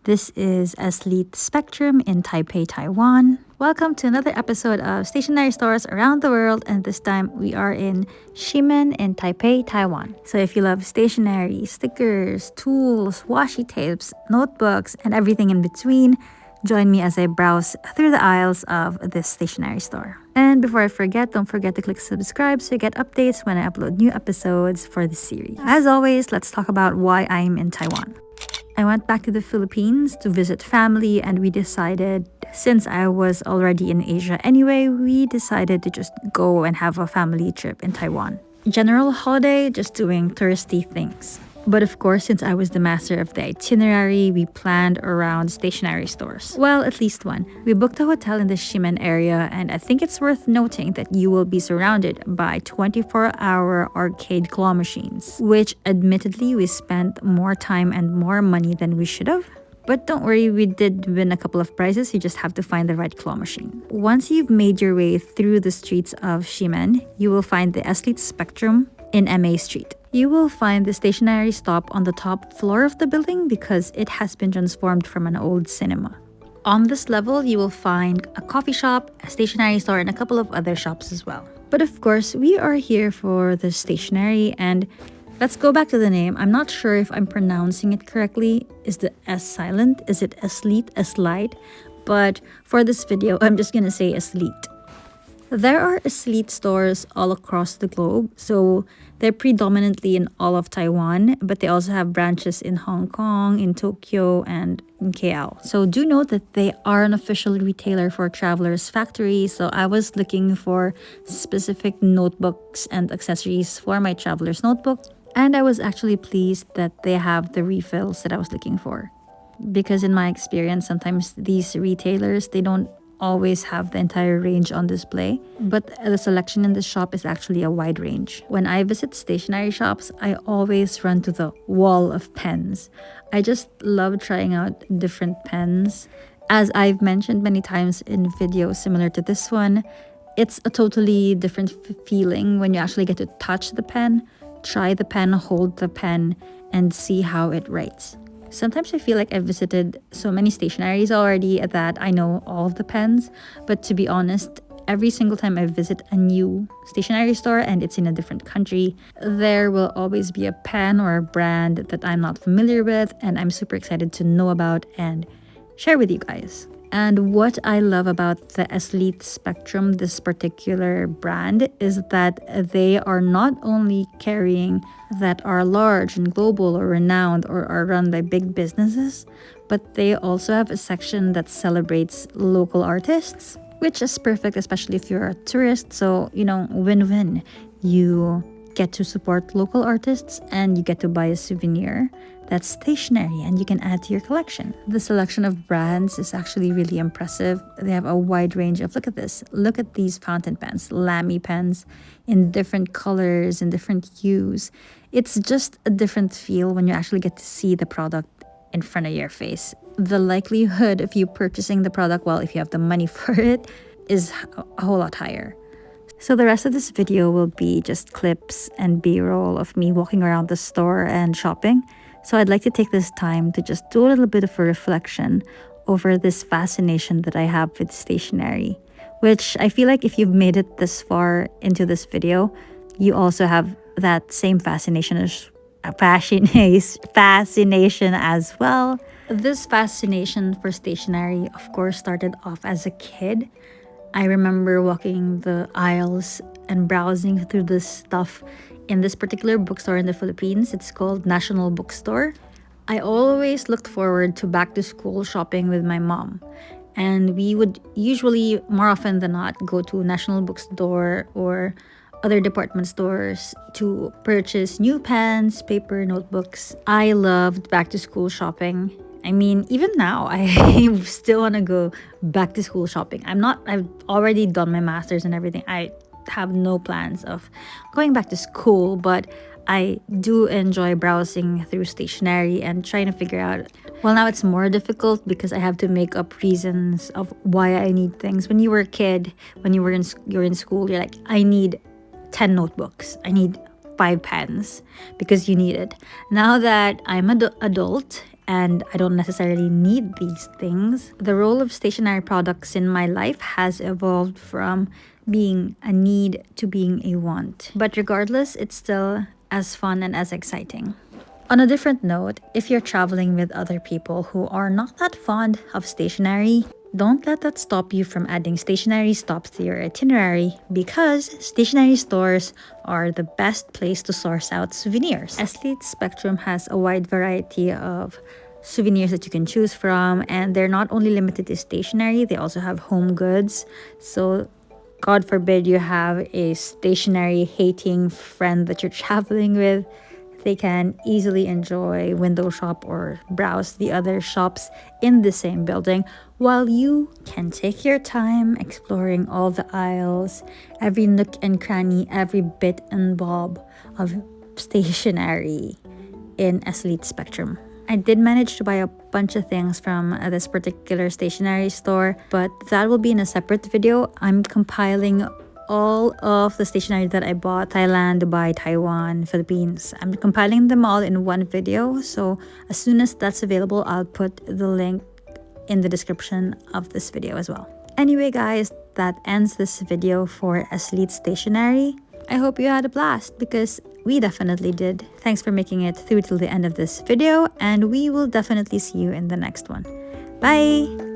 This is Eslite Spectrum in Taipei, Taiwan. Welcome to another episode of Stationery Stores Around the World, and this time we are in Ximen in Taipei, Taiwan. So if you love stationery, stickers, tools, washi tapes, notebooks, and everything in between, join me as I browse through the aisles of this stationery store. And before I forget, don't forget to click subscribe so you get updates when I upload new episodes for this series. As always, let's talk about why I'm in Taiwan. I went back to the Philippines to visit family, and we decided, since I was already in Asia anyway, we decided to just go and have a family trip in Taiwan. General holiday, just doing touristy things. But of course, since I was the master of the itinerary, we planned around stationery stores. Well, at least one. We booked a hotel in the Ximen area, and I think it's worth noting that you will be surrounded by 24-hour arcade claw machines, which admittedly we spent more time and more money than we should have. But don't worry, we did win a couple of prizes, you just have to find the right claw machine. Once you've made your way through the streets of Ximen, you will find the Eslite Spectrum in MA Street. You will find the stationery stop on the top floor of the building because it has been transformed from an old cinema. On this level, you will find a coffee shop, a stationery store, and a couple of other shops as well. But of course, we are here for the stationery, and let's go back to the name. I'm not sure if I'm pronouncing it correctly. Is the S silent? Is it eslite, eslite? But for this video, I'm just gonna say eslite. There are eslite stores all across the globe, so they're predominantly in all of Taiwan, but they also have branches in Hong Kong, in Tokyo, and in KL. So do note that they are an official retailer for Traveler's Factory, so I was looking for specific notebooks and accessories for my Traveler's notebook, and I was actually pleased that they have the refills that I was looking for. Because in my experience, sometimes these retailers, they don't always have the entire range on display, but the selection in this shop is actually a wide range. When I visit stationery shops, I always run to the wall of pens. I just love trying out different pens. As I've mentioned many times in videos similar to this one, it's a totally different feeling when you actually get to touch the pen, try the pen, hold the pen, and see how it writes. Sometimes I feel like I've visited so many stationeries already that I know all of the pens, but to be honest, every single time I visit a new stationery store and it's in a different country, there will always be a pen or a brand that I'm not familiar with and I'm super excited to know about and share with you guys. And what I love about the Eslite Spectrum, this particular brand, is that they are not only carrying that are large and global or renowned or are run by big businesses, but they also have a section that celebrates local artists, which is perfect, especially if you're a tourist. So, win-win. You get to support local artists and you get to buy a souvenir that's stationery and you can add to your collection. The selection of brands is actually really impressive. They have a wide range of, look at this, look at these fountain pens, Lamy pens in different colors and different hues. It's just a different feel when you actually get to see the product in front of your face. The likelihood of you purchasing the product, well, if you have the money for it, is a whole lot higher. So the rest of this video will be just clips and b-roll of me walking around the store and shopping. So I'd like to take this time to just do a little bit of a reflection over this fascination that I have with stationery, which I feel like if you've made it this far into this video, you also have that same fascination as well. This fascination for stationery, of course, started off as a kid. I remember walking the aisles and browsing through this stuff in this particular bookstore in the Philippines. It's called National Bookstore. I always looked forward to back to school shopping with my mom. And we would usually, more often than not, go to National Bookstore or other department stores to purchase new pens, paper, notebooks. I loved back to school shopping. I mean, even now, I still want to go back to school shopping. I've already done my master's and everything. I have no plans of going back to school, but I do enjoy browsing through stationery and trying to figure out, well, now it's more difficult because I have to make up reasons of why I need things. When you were a kid, when you're in school, you're like, I need 10 notebooks. I need 5 pens because you need it. Now that I'm an adult and I don't necessarily need these things. The role of stationery products in my life has evolved from being a need to being a want. But regardless, it's still as fun and as exciting. On a different note, if you're traveling with other people who are not that fond of stationery, don't let that stop you from adding stationery stops to your itinerary, because stationery stores are the best place to source out souvenirs. Eslite Spectrum has a wide variety of souvenirs that you can choose from, and they're not only limited to stationery, they also have home goods. So God forbid you have a stationery hating friend that you're traveling with, they can easily enjoy window shop or browse the other shops in the same building, while you can take your time exploring all the aisles, every nook and cranny, every bit and bob of stationery in Eslite Spectrum. I did manage to buy a bunch of things from this particular stationery store, but that will be in a separate video. I'm compiling all of the stationery that I bought: Thailand, Dubai, Taiwan, Philippines. I'm compiling them all in one video, so as soon as that's available, I'll put the link in the description of this video as well. Anyway guys, that ends this video for Eslite Stationery. I hope you had a blast, because we definitely did. Thanks for making it through till the end of this video, and we will definitely see you in the next one. Bye!